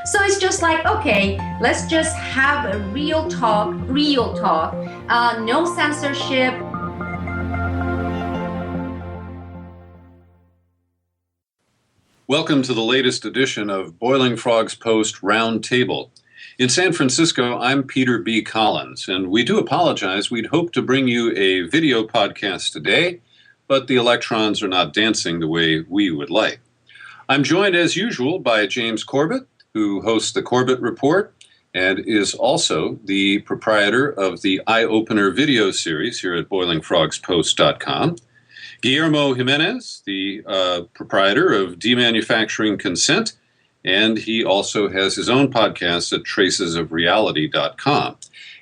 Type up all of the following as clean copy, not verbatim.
So it's just like, okay, let's just have a real talk, no censorship. Welcome to the latest edition of Boiling Frogs Post Roundtable. In San Francisco, I'm Peter B. Collins, and we do apologize. We'd hoped to bring you a video podcast today, but the electrons are not dancing the way we would like. I'm joined, as usual, by James Corbett, who hosts the Corbett Report and is also the proprietor of the Eye Opener video series here at BoilingFrogsPost.com. Guillermo Jimenez, the proprietor of Demanufacturing Consent, and he also has his own podcast at tracesofreality.com.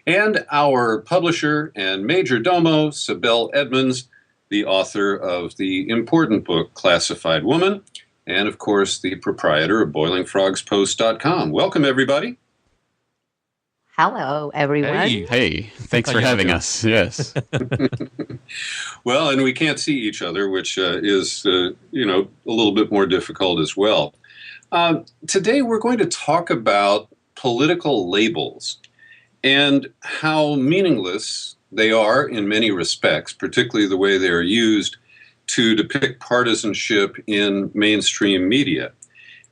And our publisher and major domo, Sibel Edmonds, the author of the important book, Classified Woman, and, of course, the proprietor of BoilingFrogsPost.com. Welcome, everybody. Hello, everyone. Hey, thanks for having us. Yes. Well, and we can't see each other, which is, a little bit more difficult as well. Today, we're going to talk about political labels and how meaningless they are in many respects, particularly the way they are used to depict partisanship in mainstream media.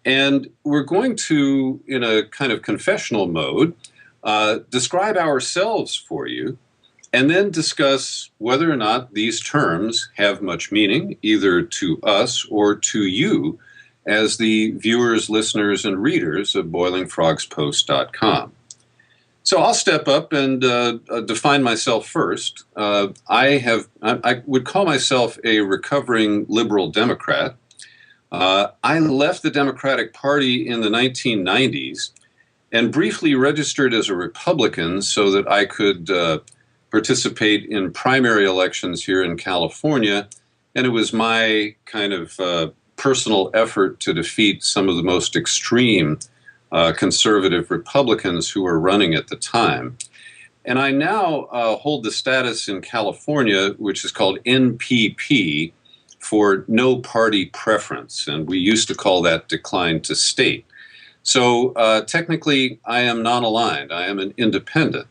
And we're going to, in a kind of confessional mode, describe ourselves for you, and then discuss whether or not these terms have much meaning, either to us or to you, as the viewers, listeners, and readers of BoilingFrogsPost.com. So I'll step up and define myself first. I would call myself a recovering liberal Democrat. I left the Democratic Party in the 1990s and briefly registered as a Republican so that I could participate in primary elections here in California. And it was my kind of personal effort to defeat some of the most extreme conservative Republicans who were running at the time. And I now hold the status in California, which is called NPP, for no party preference. And we used to call that decline to state. So technically, I am non-aligned. I am an independent.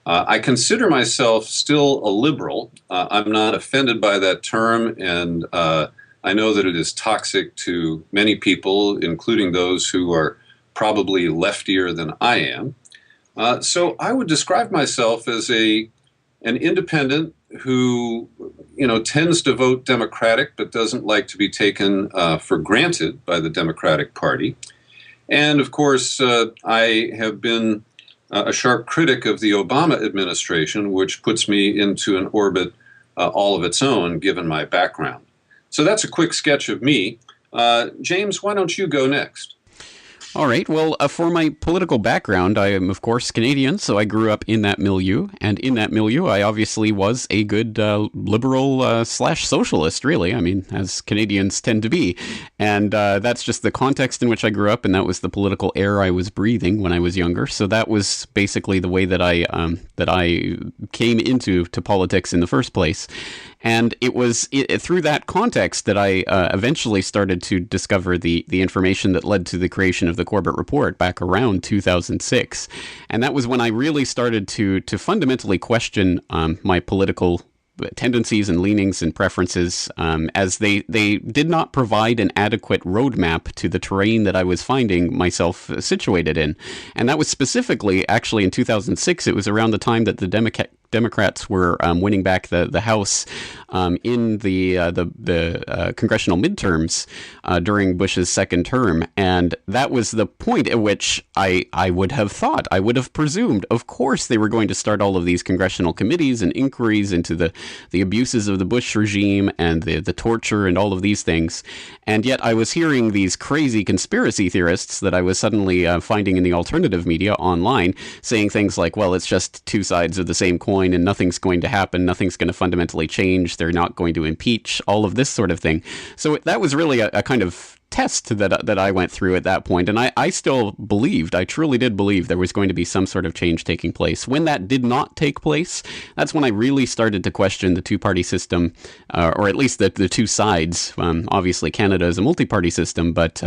I consider myself still a liberal. I'm not offended by that term, and I know that it is toxic to many people, including those who are probably leftier than I am. So I would describe myself as an independent who, tends to vote Democratic but doesn't like to be taken for granted by the Democratic Party. And, of course, I have been a sharp critic of the Obama administration, which puts me into an orbit all of its own, given my background. So that's a quick sketch of me. James, why don't you go next? All right. Well, for my political background, I am, of course, Canadian, so I grew up in that milieu. And in that milieu, I obviously was a good liberal / socialist, really. I mean, as Canadians tend to be. And that's just the context in which I grew up, and that was the political air I was breathing when I was younger. So that was basically the way that I came into politics in the first place. And it was through that context that I eventually started to discover the information that led to the creation of the Corbett Report back around 2006. And that was when I really started to fundamentally question my political tendencies and leanings and preferences, as they did not provide an adequate roadmap to the terrain that I was finding myself situated in. And that was specifically, actually, in 2006. It was around the time that the Democrats were winning back the House in the congressional midterms during Bush's second term. And that was the point at which I would have thought, I would have presumed, of course, they were going to start all of these congressional committees and inquiries into the abuses of the Bush regime and the torture and all of these things. And yet I was hearing these crazy conspiracy theorists that I was suddenly finding in the alternative media online saying things like, well, it's just two sides of the same coin and nothing's going to happen, nothing's going to fundamentally change, they're not going to impeach, all of this sort of thing. So that was really a kind of test that I went through at that point, and I still believed, I truly did believe there was going to be some sort of change taking place. When that did not take place, that's when I really started to question the two-party system, or at least the two sides. Obviously, Canada is a multi-party system, but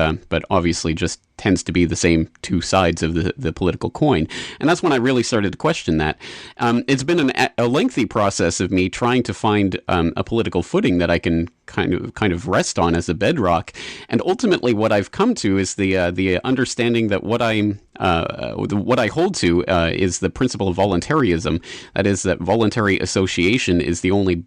obviously just tends to be the same two sides of the political coin. And that's when I really started to question that. It's been a lengthy process of me trying to find a political footing that I can kind of rest on as a bedrock. And ultimately what I've come to is the understanding that what I hold to is the principle of voluntarism. That is, that voluntary association is the only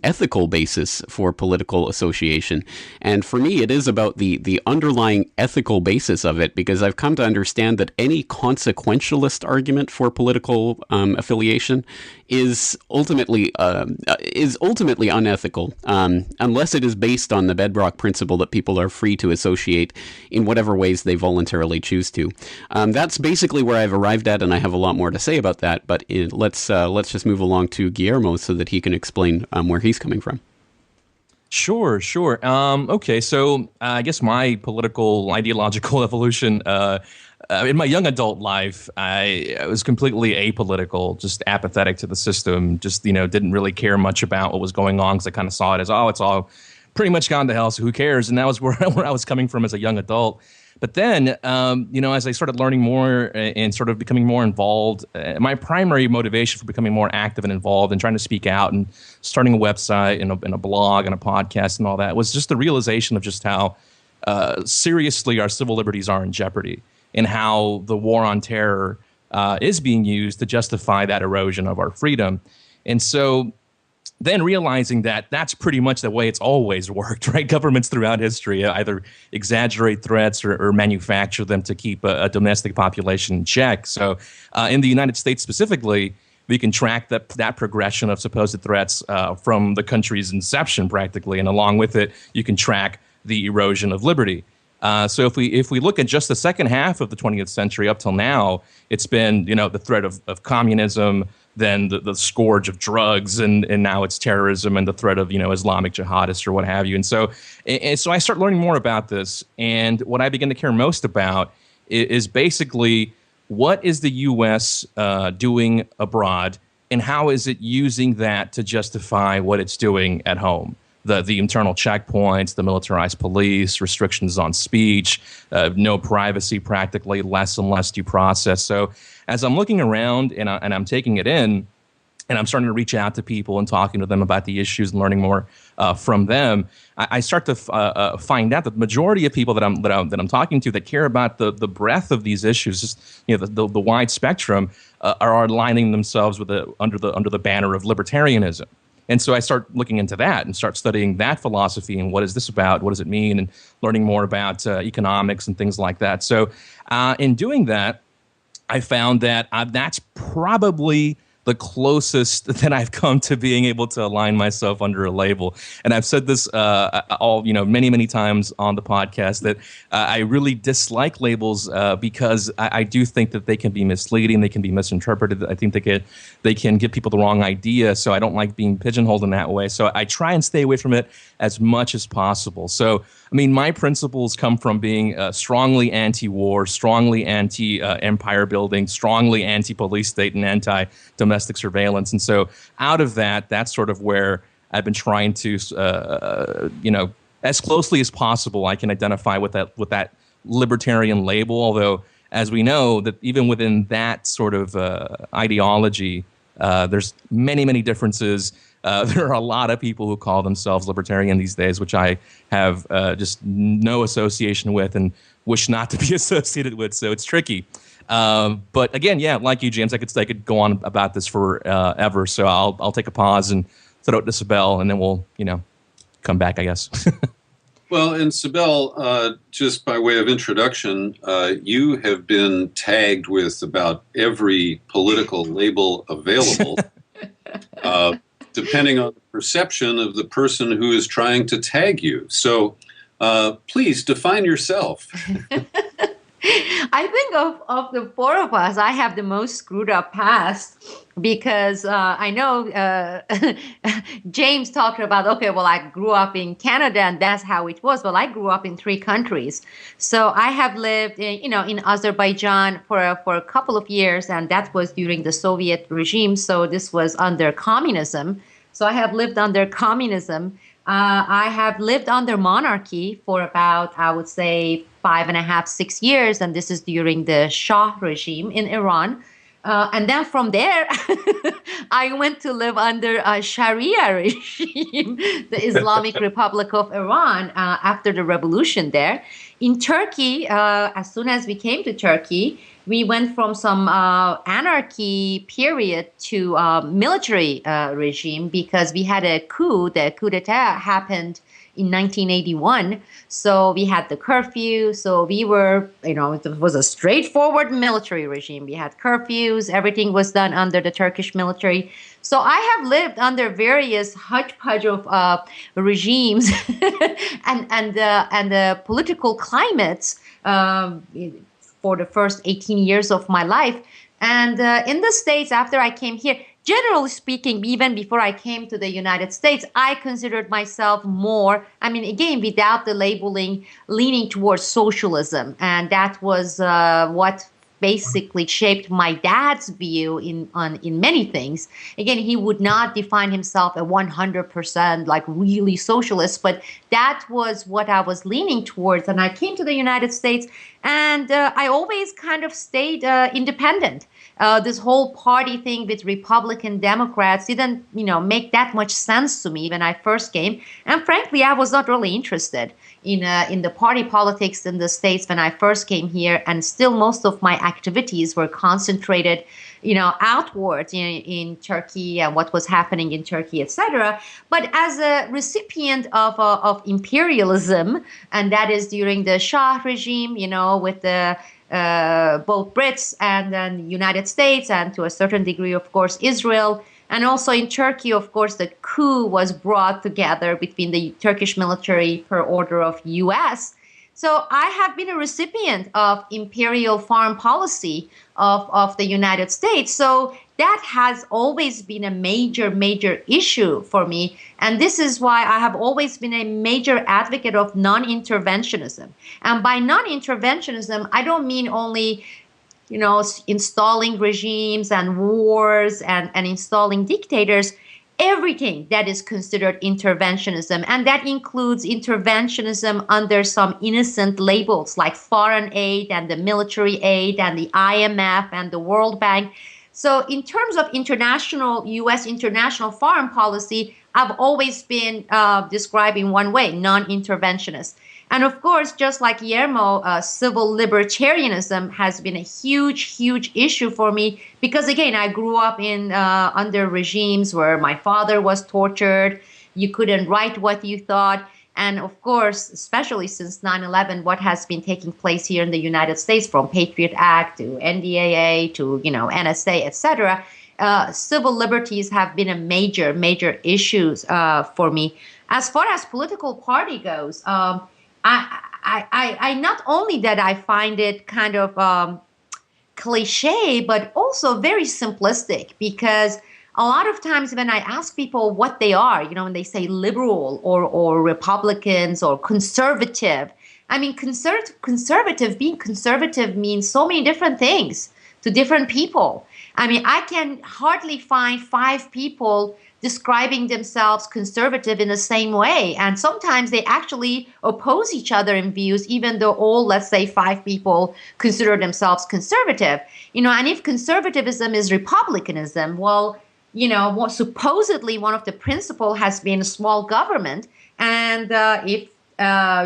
ethical basis for political association. And for me, it is about the underlying ethical basis of it, because I've come to understand that any consequentialist argument for political affiliation is ultimately unethical, unless it is based on the bedrock principle that people are free to associate in whatever ways they voluntarily choose to. That's basically where I've arrived at, and I have a lot more to say about that. But let's just move along to Guillermo so that he can explain where he's coming from. Sure. Okay, so I guess my political ideological evolution. In my young adult life, I was completely apolitical, just apathetic to the system. Just didn't really care much about what was going on, because I kind of saw it as, it's all pretty much gone to hell, so who cares? And that was where I was coming from as a young adult. But then, as I started learning more and sort of becoming more involved, my primary motivation for becoming more active and involved and trying to speak out and starting a website and a blog and a podcast and all that was just the realization of just how seriously our civil liberties are in jeopardy, and how the war on terror is being used to justify that erosion of our freedom. And so then realizing that that's pretty much the way it's always worked, right? Governments throughout history either exaggerate threats or manufacture them to keep a domestic population in check. So in the United States specifically, we can track that progression of supposed threats from the country's inception practically, and along with it, you can track the erosion of liberty. So if we look at just the second half of the 20th century up till now, it's been the threat of communism, then the scourge of drugs, and now it's terrorism and the threat of Islamic jihadists or what have you. And so I start learning more about this, and what I begin to care most about is basically what is the U.S. Doing abroad, and how is it using that to justify what it's doing at home. The internal checkpoints, the militarized police, restrictions on speech, no privacy practically, less and less due process. So as I'm looking around and I'm taking it in, and I'm starting to reach out to people and talking to them about the issues and learning more from them, I start to find out that the majority of people that I'm talking to that care about the breadth of these issues, just the wide spectrum, are aligning themselves with under the banner of libertarianism. And so I start looking into that and start studying that philosophy and what is this about, what does it mean, and learning more about economics and things like that. So in doing that, I found that that's probably the closest that I've come to being able to align myself under a label. And I've said this many times on the podcast that I really dislike labels because I do think that they can be misleading, they can be misinterpreted. I think they can give people the wrong idea. So I don't like being pigeonholed in that way. So I try and stay away from it as much as possible. So my principles come from being strongly anti-war, strongly anti-empire building, strongly anti-police state, and anti-domestic surveillance. And so out of that, that's sort of where I've been trying to, as closely as possible, I can identify with that libertarian label. Although, as we know, that even within that sort of ideology, there's many differences. There are a lot of people who call themselves libertarian these days, which I have just no association with and wish not to be associated with. So it's tricky. But again, yeah, like you, James, I could go on about this forever. So I'll take a pause and throw it to Sibel, and then we'll come back, I guess. Well, and Sibel, just by way of introduction, you have been tagged with about every political label available. Depending on the perception of the person who is trying to tag you. So please define yourself. I think of the four of us, I have the most screwed up past because I know James talked about, okay, well, I grew up in Canada and that's how it was. Well, I grew up in 3 countries. So I have lived in Azerbaijan for a couple of years, and that was during the Soviet regime. So this was under communism. So I have lived under communism. I have lived under monarchy for about, I would say, 5.5, 6 years, and this is during the Shah regime in Iran. And then from there, I went to live under a Sharia regime, the Islamic Republic of Iran, after the revolution there. In Turkey, as soon as we came to Turkey, we went from some anarchy period to military regime because we had a coup. The coup d'etat happened in 1981. So we had the curfew. So we were, it was a straightforward military regime. We had curfews. Everything was done under the Turkish military. So I have lived under various hodgepodge of regimes and political climates for the first 18 years of my life. And in the States, after I came here, generally speaking, even before I came to the United States, I considered myself more, again, without the labeling, leaning towards socialism. And that was what basically shaped my dad's view in many things. Again, he would not define himself a 100% like really socialist, but that was what I was leaning towards. And I came to the United States, and I always kind of stayed independent. This whole party thing with Republican Democrats didn't, make that much sense to me when I first came. And frankly, I was not really interested in the party politics in the States when I first came here. And still most of my activities were concentrated, outwards in Turkey and what was happening in Turkey, etc. But as a recipient of imperialism, and that is during the Shah regime, with the both Brits and then the United States, and to a certain degree, of course, Israel. And also in Turkey, of course, the coup was brought together between the Turkish military per order of U.S. So I have been a recipient of imperial foreign policy of the United States. So that has always been a major issue for me. And this is why I have always been a major advocate of non-interventionism. And by non-interventionism, I don't mean only installing regimes and wars and installing dictators, everything that is considered interventionism. And that includes interventionism under some innocent labels like foreign aid and the military aid and the IMF and the World Bank. So in terms of U.S. international foreign policy, I've always been described in one way, non-interventionist. And of course, just like Guillermo, civil libertarianism has been a huge issue for me because, again, I grew up under regimes where my father was tortured. You couldn't write what you thought. And of course, especially since 9/11, what has been taking place here in the United States, from Patriot Act to NDAA to NSA, etc., civil liberties have been a major issues for me. As far as political party goes, I not only that I find it kind of cliche, but also very simplistic, because a lot of times when I ask people what they are, when they say liberal or Republicans or conservative, being conservative means so many different things to different people. I can hardly find 5 people describing themselves conservative in the same way. And sometimes they actually oppose each other in views, even though all, let's say, 5 people consider themselves conservative. And if conservatism is republicanism, well, supposedly one of the principles has been small government. And if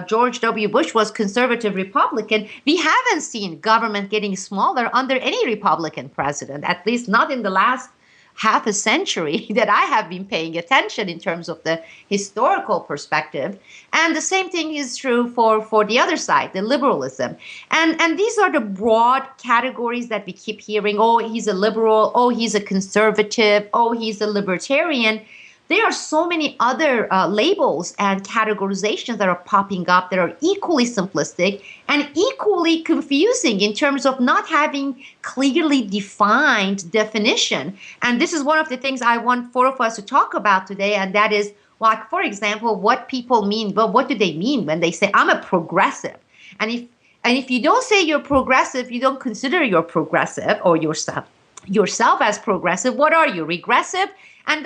George W. Bush was conservative Republican, we haven't seen government getting smaller under any Republican president, at least not in the last half a century that I have been paying attention in terms of the historical perspective. And the same thing is true for the other side, the liberalism. And these are the broad categories that we keep hearing. Oh, he's a liberal. Oh, he's a conservative. Oh, he's a libertarian. there are so many other labels and categorizations that are popping up that are equally simplistic and equally confusing in terms of not having clearly defined definition. And this is one of the things I want four of us to talk about today, and that is, like, for example, what people mean. Well, what do they mean when they say, I'm a progressive? And if you don't say you're progressive, you don't consider you're progressive or yourself as progressive, what are you, regressive? And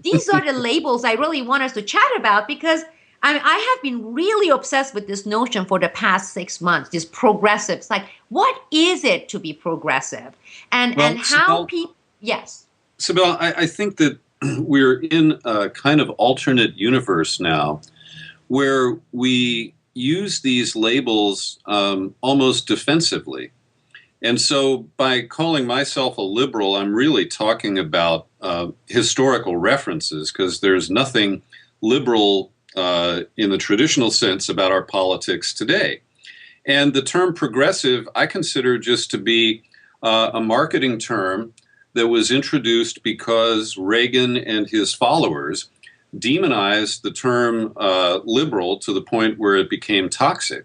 these are the labels I really want us to chat about, because I have been really obsessed with this notion for the past 6 months, this progressive. It's like, what is it to be progressive? And how people, yes. Sibel, I think that we're in a kind of alternate universe now where we use these labels almost defensively. And so by calling myself a liberal, I'm really talking about historical references, because there's nothing liberal in the traditional sense about our politics today. And the term progressive, I consider just to be a marketing term that was introduced because Reagan and his followers demonized the term liberal to the point where it became toxic.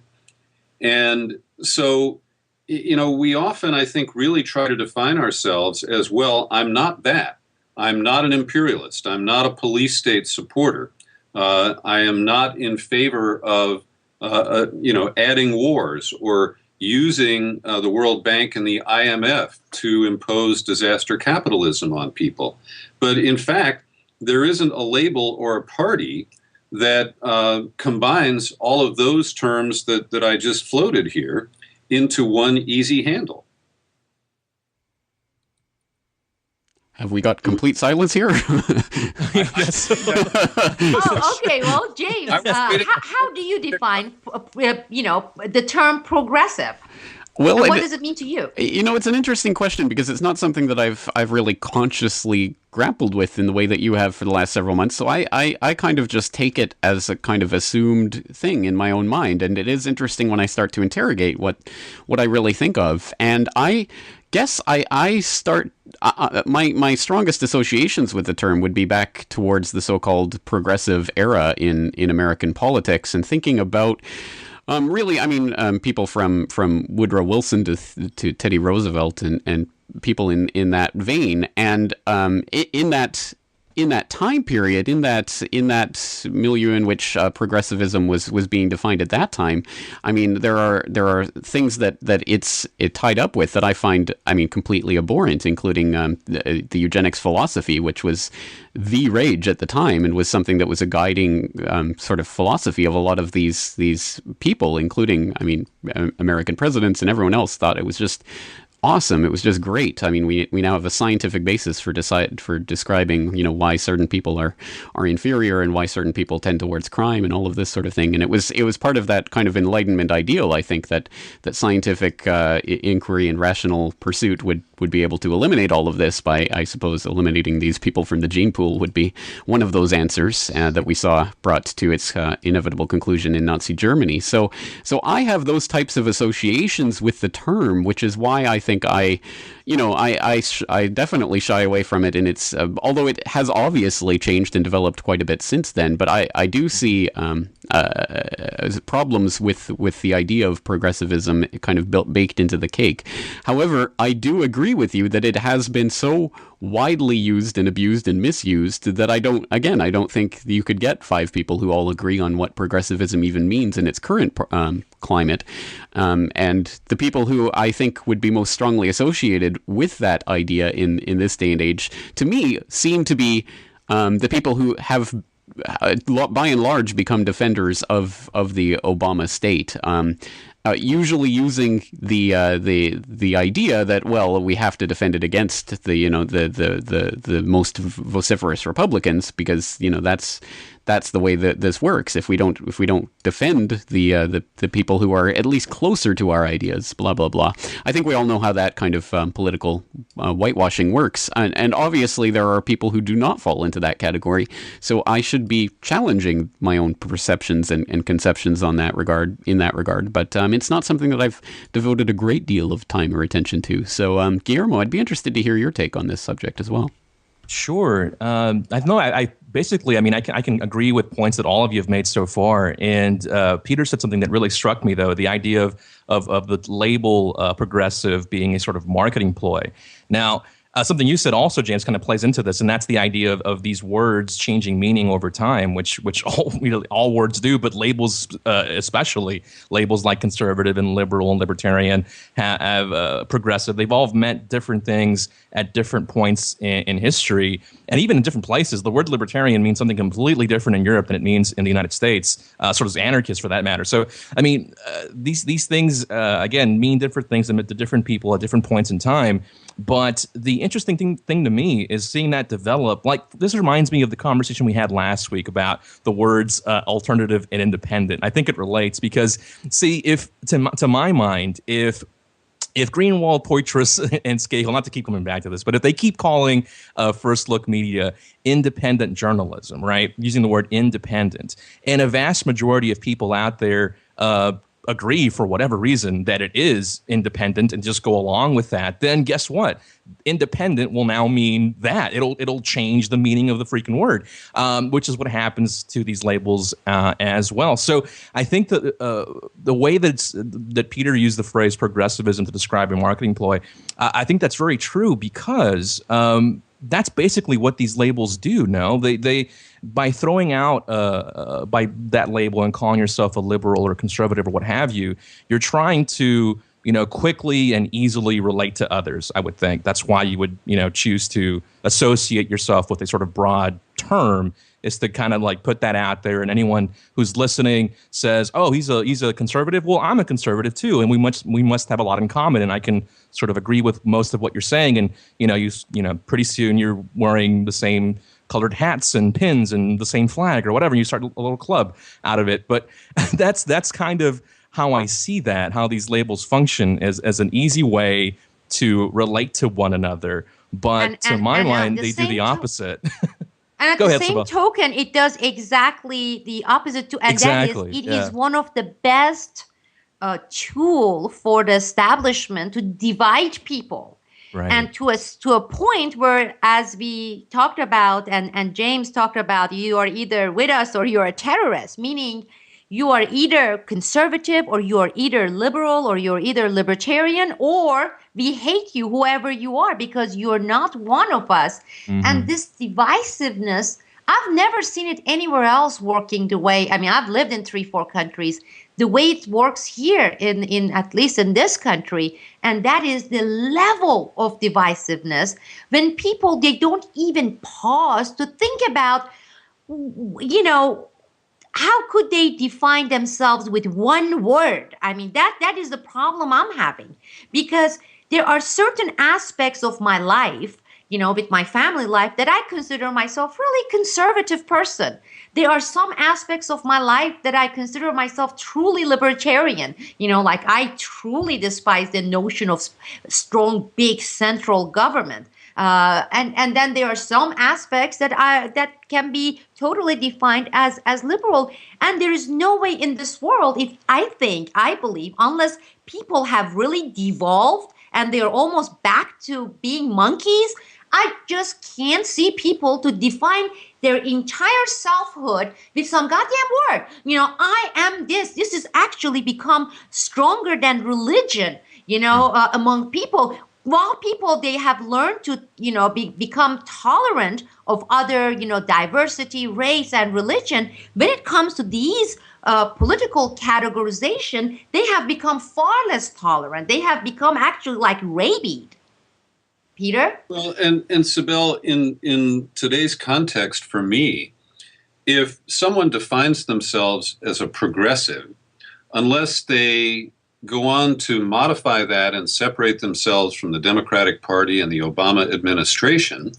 And so, we often, I think, really try to define ourselves as, well, I'm not that. I'm not an imperialist. I'm not a police state supporter. I am not in favor of, adding wars or using the World Bank and the IMF to impose disaster capitalism on people. But in fact, there isn't a label or a party that combines all of those terms that I just floated here into one easy handle. Have we got complete silence here? Yes. Oh, okay. Well, James, how do you define, the term progressive? Well, and what does it mean to you? It's an interesting question, because it's not something that I've really consciously grappled with in the way that you have for the last several months. So I kind of just take it as a kind of assumed thing in my own mind. And it is interesting when I start to interrogate what I really think of. And I guess I start my strongest associations with the term would be back towards the so-called progressive era in American politics, and thinking about people from Woodrow Wilson to Teddy Roosevelt and people in that vein, and in that time period, in that milieu in which progressivism was being defined at that time, I mean, there are things that it tied up with that I find, completely abhorrent, including the eugenics philosophy, which was the rage at the time and was something that was a guiding sort of philosophy of a lot of these people, including, American presidents and everyone else thought it was just awesome. It was just great. I mean, we now have a scientific basis for describing, why certain people are inferior and why certain people tend towards crime and all of this sort of thing. And it was part of that kind of Enlightenment ideal, I think, that scientific inquiry and rational pursuit would be able to eliminate all of this by, I suppose, eliminating these people from the gene pool would be one of those answers that we saw brought to its inevitable conclusion in Nazi Germany. So I have those types of associations with the term, which is why I think I definitely shy away from it. And it's although it has obviously changed and developed quite a bit since then, but I do see problems with the idea of progressivism kind of baked into the cake. However, I do agree with you that it has been so widely used and abused and misused that I don't think you could get 5 people who all agree on what progressivism even means in its current climate. And the people who I think would be most strongly associated with that idea in this day and age, to me, seem to be the people who have by and large become defenders of the Obama state. Usually using the idea that, well, we have to defend it against the most vociferous Republicans, because that's the way that this works. If we don't defend the people who are at least closer to our ideas, blah blah blah. I think we all know how that kind of political whitewashing works, and obviously there are people who do not fall into that category. So I should be challenging my own perceptions and conceptions in that regard. But it's not something that I've devoted a great deal of time or attention to. So Guillermo, I'd be interested to hear your take on this subject as well. Sure. I basically, I mean, I can agree with points that all of you have made so far. And Peter said something that really struck me, though, the idea of the label progressive being a sort of marketing ploy. Now, something you said also, James, kind of plays into this, and that's the idea of these words changing meaning over time, which all really all words do, but labels, especially labels like conservative and liberal and libertarian, have progressive. They've all meant different things at different points in history, and even in different places. The word libertarian means something completely different in Europe than it means in the United States. So does anarchist, for that matter. So, I mean, these things again mean different things to different people at different points in time. But the interesting thing to me is seeing that develop. Like, this reminds me of the conversation we had last week about the words alternative and independent. I think it relates because, see, if to my mind, if Greenwald, Poitras, and Scahill, not to keep coming back to this, but if they keep calling First Look Media independent journalism, right, using the word independent, and a vast majority of people out there agree for whatever reason that it is independent and just go along with that, then guess what? Independent will now mean that it'll change the meaning of the freaking word, which is what happens to these labels as well. So I think that the way that Peter used the phrase progressivism to describe a marketing ploy, I think that's very true because that's basically what these labels do. No, they by throwing out by that label and calling yourself a liberal or conservative or what have you, you're trying to quickly and easily relate to others. I would think that's why you would choose to associate yourself with a sort of broad term, is to kind of like put that out there, and anyone who's listening says, "Oh, he's a conservative." Well, I'm a conservative too, and we must have a lot in common, and I can sort of agree with most of what you're saying. And you pretty soon you're wearing the same colored hats and pins and the same flag or whatever, and you start a little club out of it. But that's kind of how I see that, how these labels function as an easy way to relate to one another. But to my mind, they do the opposite. And at the same token, it does exactly the opposite too. And exactly. It is one of the best tool for the establishment to divide people. Right. And to a point where, as we talked about and James talked about, you are either with us or you're a terrorist, meaning you are either conservative or you are either liberal or you're either libertarian, or we hate you, whoever you are, because you're not one of us. Mm-hmm. And this divisiveness, I've never seen it anywhere else working the way, I mean, I've lived in 3-4 countries, the way it works here in at least in this country. And that is the level of divisiveness when people, they don't even pause to think about, how could they define themselves with one word? I mean, that is the problem I'm having, because there are certain aspects of my life, with my family life, that I consider myself really conservative person. There are some aspects of my life that I consider myself truly libertarian. Like I truly despise the notion of strong, big central government. And then there are some aspects that can be totally defined as liberal. And there is no way in this world, I believe, unless people have really devolved and they're almost back to being monkeys, I just can't see people to define their entire selfhood with some goddamn word. I am this. This has actually become stronger than religion, among people. While people, they have learned to, become tolerant of other, diversity, race, and religion, when it comes to these political categorization, they have become far less tolerant. They have become actually like rabid. Peter? Well, and Sibel, in today's context, for me, if someone defines themselves as a progressive, unless they go on to modify that and separate themselves from the Democratic Party and the Obama administration,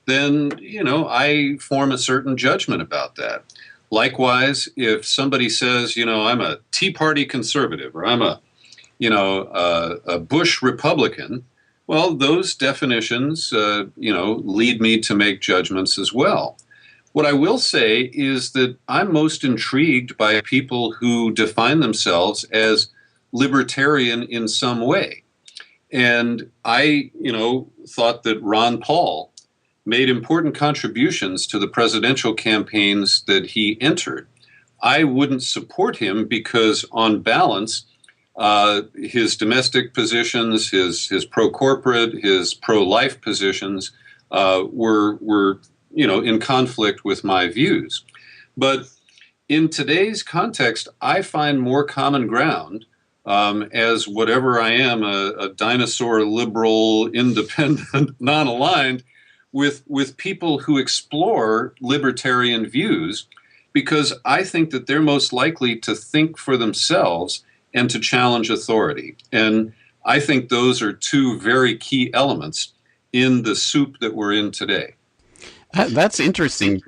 then, I form a certain judgment about that. Likewise, if somebody says, I'm a Tea Party conservative, or I'm a Bush Republican, well, those definitions, lead me to make judgments as well. What I will say is that I'm most intrigued by people who define themselves as libertarian in some way. And I, thought that Ron Paul made important contributions to the presidential campaigns that he entered. I wouldn't support him because, on balance, his domestic positions, his pro-corporate, his pro-life positions were in conflict with my views. But in today's context, I find more common ground as whatever I am, a dinosaur, liberal, independent, non-aligned, with people who explore libertarian views, because I think that they're most likely to think for themselves and to challenge authority. And I think those are two very key elements in the soup that we're in today. That's interesting,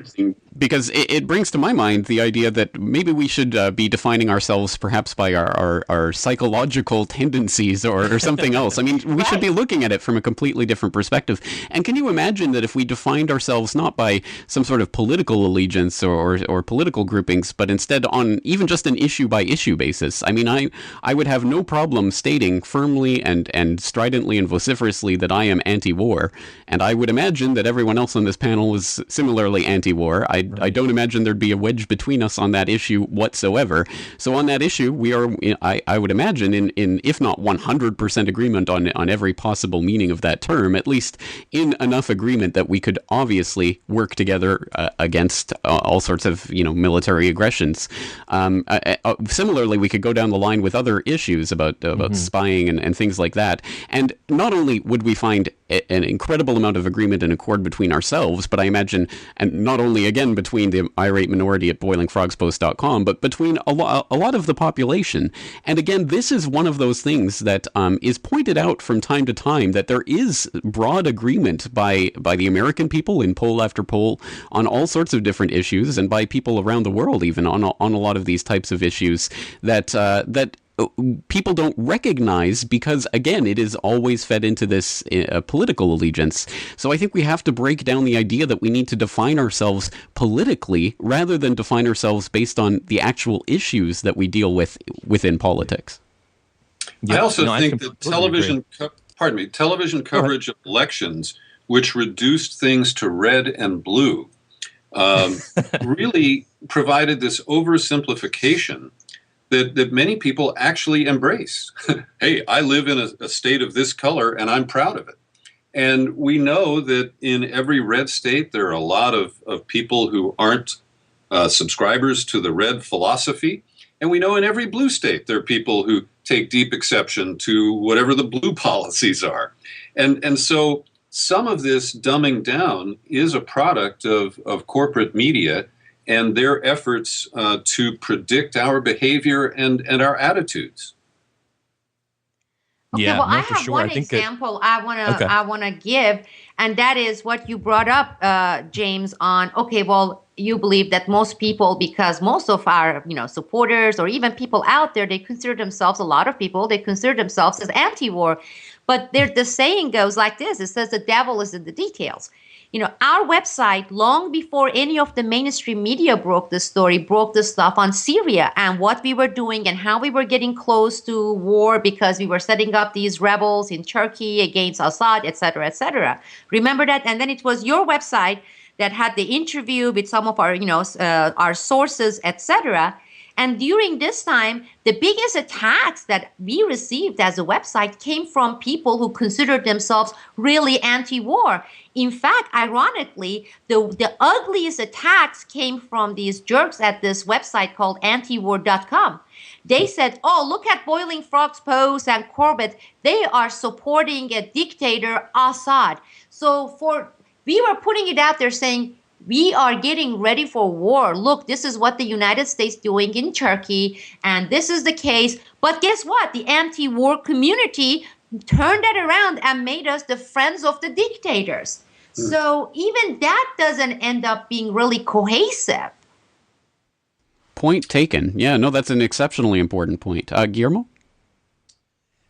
because it brings to my mind the idea that maybe we should be defining ourselves perhaps by our psychological tendencies or something else. I mean, we should be looking at it from a completely different perspective. And can you imagine that if we defined ourselves not by some sort of political allegiance or political groupings, but instead on even just an issue-by-issue basis? I mean, I would have no problem stating firmly and stridently and vociferously that I am anti-war, and I would imagine that everyone else on this panel was similarly anti-war. I don't imagine there'd be a wedge between us on that issue whatsoever. So on that issue, we are, I would imagine, in if not 100% agreement on every possible meaning of that term, at least in enough agreement that we could obviously work together against all sorts of military aggressions. Similarly, we could go down the line with other issues about spying and things like that. And not only would we find an incredible amount of agreement and accord between ourselves, but I imagine, and not only again between the irate minority at boilingfrogspost.com, but between a lot of the population. And again, this is one of those things that is pointed out from time to time, that there is broad agreement by the American people in poll after poll on all sorts of different issues, and by people around the world even on a lot of these types of issues that people don't recognize, because again, it is always fed into this political allegiance. So I think we have to break down the idea that we need to define ourselves politically rather than define ourselves based on the actual issues that we deal with within politics. I also think that television coverage of elections, which reduced things to red and blue, really provided this oversimplification that many people actually embrace. Hey, I live in a state of this color and I'm proud of it. And we know that in every red state, there are a lot of people who aren't subscribers to the red philosophy. And we know in every blue state, there are people who take deep exception to whatever the blue policies are. And so some of this dumbing down is a product of corporate media and their efforts to predict our behavior and our attitudes. Okay, I have one example I want to give, and that is what you brought up, James, on, okay, well, you believe that most people, because most of our, supporters or even people out there, they consider themselves, a lot of people, they consider themselves as anti-war. But the saying goes like this. It says the devil is in the details. Our website, long before any of the mainstream media broke the stuff on Syria and what we were doing and how we were getting close to war because we were setting up these rebels in Turkey against Assad, et cetera, et cetera. Remember that? And then it was your website that had the interview with some of our, our sources, et cetera. And during this time, the biggest attacks that we received as a website came from people who considered themselves really anti-war. In fact, ironically, the ugliest attacks came from these jerks at this website called antiwar.com. They said, oh, look at Boiling Frogs Post and Corbett. They are supporting a dictator, Assad. So we were putting it out there saying, we are getting ready for war. Look, this is what the United States is doing in Turkey, and this is the case. But guess what? The anti-war community turned that around and made us the friends of the dictators. So even that doesn't end up being really cohesive. Point taken. Yeah, no, that's an exceptionally important point. Guillermo?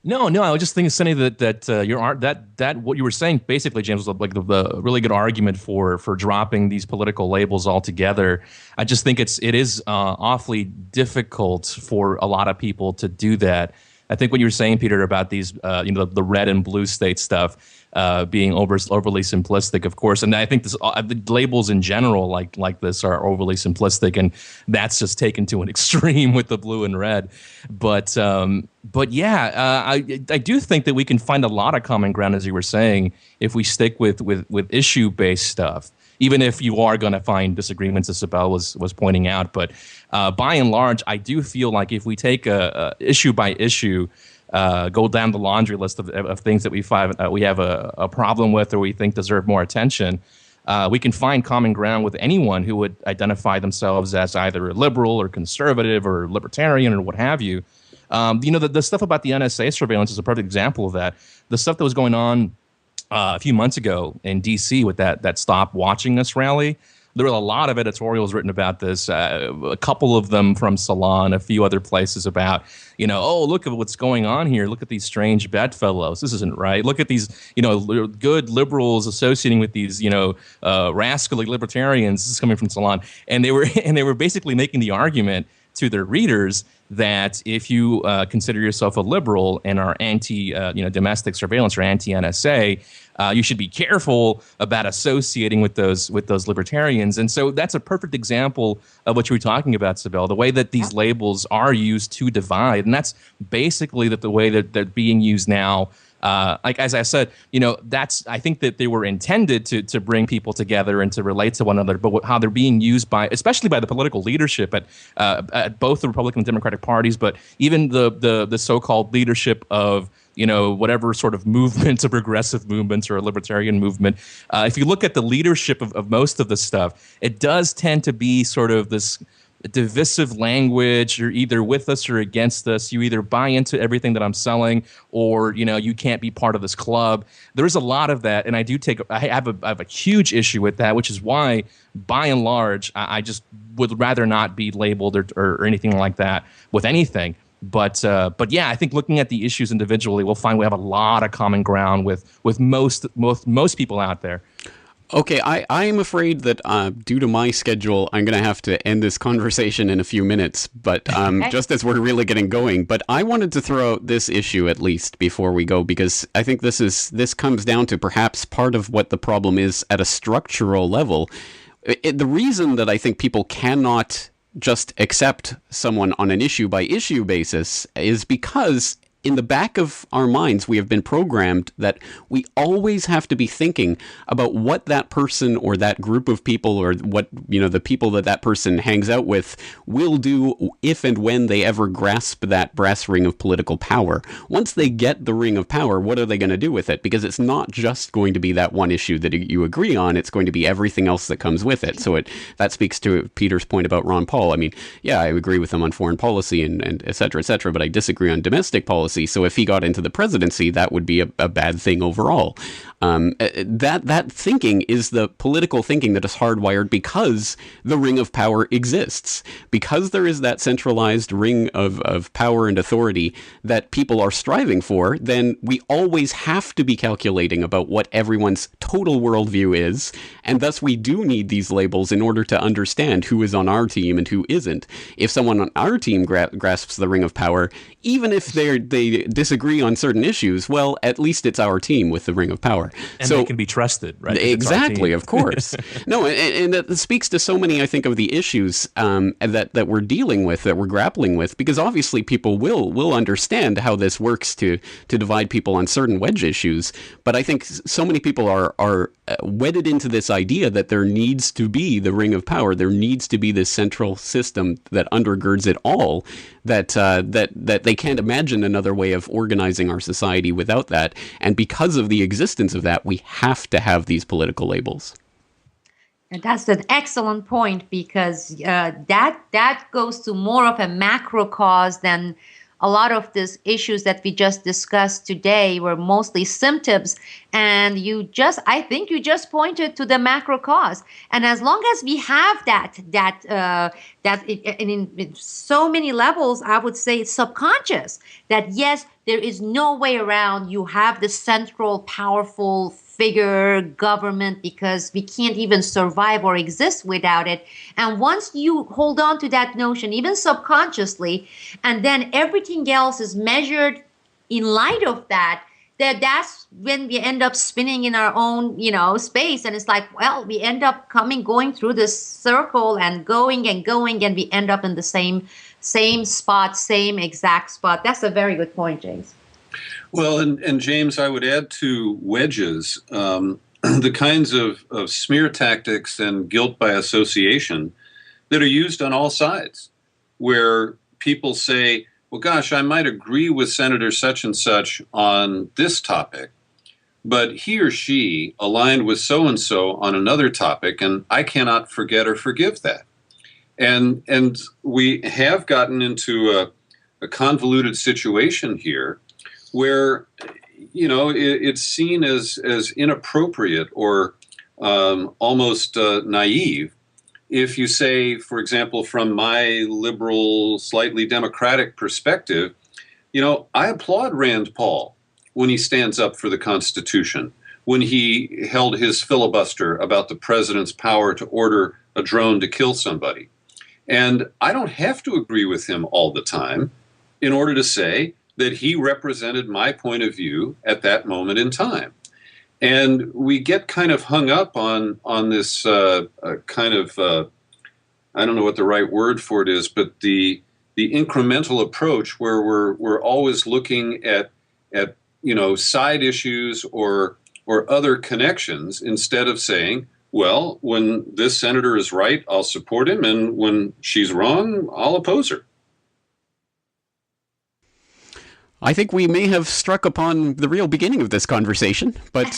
No, I was just thinking, Sonny, that what you were saying basically, James, was like the really good argument for dropping these political labels altogether. I just think it is awfully difficult for a lot of people to do that. I think what you were saying, Peter, about these, the red and blue state stuff, being overly simplistic, of course. And I think the labels in general like this are overly simplistic, and that's just taken to an extreme with the blue and red. But yeah, I do think that we can find a lot of common ground, as you were saying, if we stick with issue-based stuff. Even if you are going to find disagreements, as Sibel was pointing out. But by and large, I do feel like if we take a issue by issue, go down the laundry list of things that we have a problem with or we think deserve more attention, we can find common ground with anyone who would identify themselves as either a liberal or conservative or libertarian or what have you. The stuff about the NSA surveillance is a perfect example of that. The stuff that was going on a few months ago in D.C. with that Stop Watching Us rally, there were a lot of editorials written about this, a couple of them from Salon, a few other places about, oh, look at what's going on here. Look at these strange bedfellows. This isn't right. Look at these, good liberals associating with these, rascally libertarians. This is coming from Salon. And they were basically making the argument to their readers that if you consider yourself a liberal and are anti, domestic surveillance or anti-NSA, you should be careful about associating with those libertarians. And so that's a perfect example of what you were talking about, Sibel, the way that these labels are used to divide. And that's basically the way that they're being used now. Like as I said, I think that they were intended to bring people together and to relate to one another, but how they're being used especially by the political leadership at both the Republican and Democratic parties, but even the so-called leadership of whatever sort of movements, or progressive movements, or a libertarian movement. If you look at the leadership of most of this stuff, it does tend to be sort of this divisive language. You're either with us or against us. You either buy into everything that I'm selling, or you can't be part of this club. There is a lot of that, and I have a huge issue with that, which is why, by and large, I just would rather not be labeled or anything like that with anything. But yeah, I think looking at the issues individually, we'll find we have a lot of common ground with most people out there. Okay, I am afraid that due to my schedule, I'm going to have to end this conversation in a few minutes, but just as we're really getting going. But I wanted to throw out this issue at least before we go, because I think this comes down to perhaps part of what the problem is at a structural level. The reason that I think people cannot just accept someone on an issue-by-issue basis is because in the back of our minds, we have been programmed that we always have to be thinking about what that person or that group of people or what, the people that person hangs out with will do if and when they ever grasp that brass ring of political power. Once they get the ring of power, what are they going to do with it? Because it's not just going to be that one issue that you agree on. It's going to be everything else that comes with it. So that speaks to Peter's point about Ron Paul. I mean, yeah, I agree with him on foreign policy and et cetera, but I disagree on domestic policy. So if he got into the presidency, that would be a bad thing overall. That thinking is the political thinking that is hardwired because the ring of power exists. Because there is that centralized ring of power and authority that people are striving for, then we always have to be calculating about what everyone's total worldview is, and thus we do need these labels in order to understand who is on our team and who isn't. If someone on our team grasps the ring of power, even if they disagree on certain issues, well, at least it's our team with the ring of power. And so, they can be trusted, right? Exactly, of course. No, and that speaks to so many, I think, of the issues that we're dealing with, that we're grappling with, because obviously people will understand how this works to divide people on certain wedge issues. But I think so many people are wedded into this idea that there needs to be the ring of power. There needs to be this central system that undergirds it all, that they can't imagine another way of organizing our society without that. And because of the existence of that, we have to have these political labels. And that's an excellent point, because that goes to more of a macro cause than a lot of these issues that we just discussed today were mostly symptoms. And I think you just pointed to the macro cause. And as long as we have that in so many levels, I would say it's subconscious that yes, there is no way around. You have the central powerful figure, government, because we can't even survive or exist without it. And once you hold on to that notion, even subconsciously, and then everything else is measured in light of that, that's when we end up spinning in our own, space. And it's like, well, we end up going through this circle and going, and we end up in the same spot, same exact spot. That's a very good point, James. Well, and James, I would add to wedges, the kinds of smear tactics and guilt by association that are used on all sides, where people say, well, gosh, I might agree with Senator such and such on this topic, but he or she aligned with so-and-so on another topic, and I cannot forget or forgive that. And we have gotten into a convoluted situation here where, it's seen as inappropriate or almost naive if you say, for example, from my liberal, slightly democratic perspective, I applaud Rand Paul when he stands up for the Constitution, when he held his filibuster about the president's power to order a drone to kill somebody. And I don't have to agree with him all the time in order to say that he represented my point of view at that moment in time. And we get kind of hung up on this kind of, I don't know what the right word for it is, but the incremental approach where we're always looking at side issues or other connections instead of saying, well, when this senator is right, I'll support him, and when she's wrong, I'll oppose her. I think we may have struck upon the real beginning of this conversation, but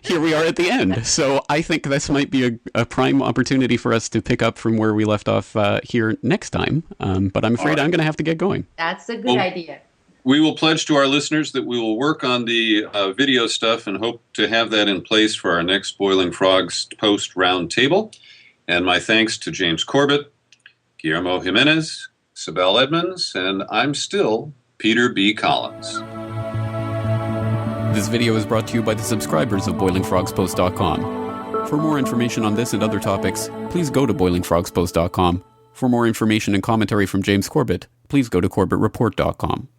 here we are at the end. So I think this might be a prime opportunity for us to pick up from where we left off here next time. But I'm afraid I'm going to have to get going. That's a good idea. We will pledge to our listeners that we will work on the video stuff and hope to have that in place for our next Boiling Frogs post roundtable. And my thanks to James Corbett, Guillermo Jimenez, Sibel Edmonds, and I'm still Peter B. Collins. This video is brought to you by the subscribers of BoilingFrogsPost.com. For more information on this and other topics, please go to BoilingFrogsPost.com. For more information and commentary from James Corbett, please go to CorbettReport.com.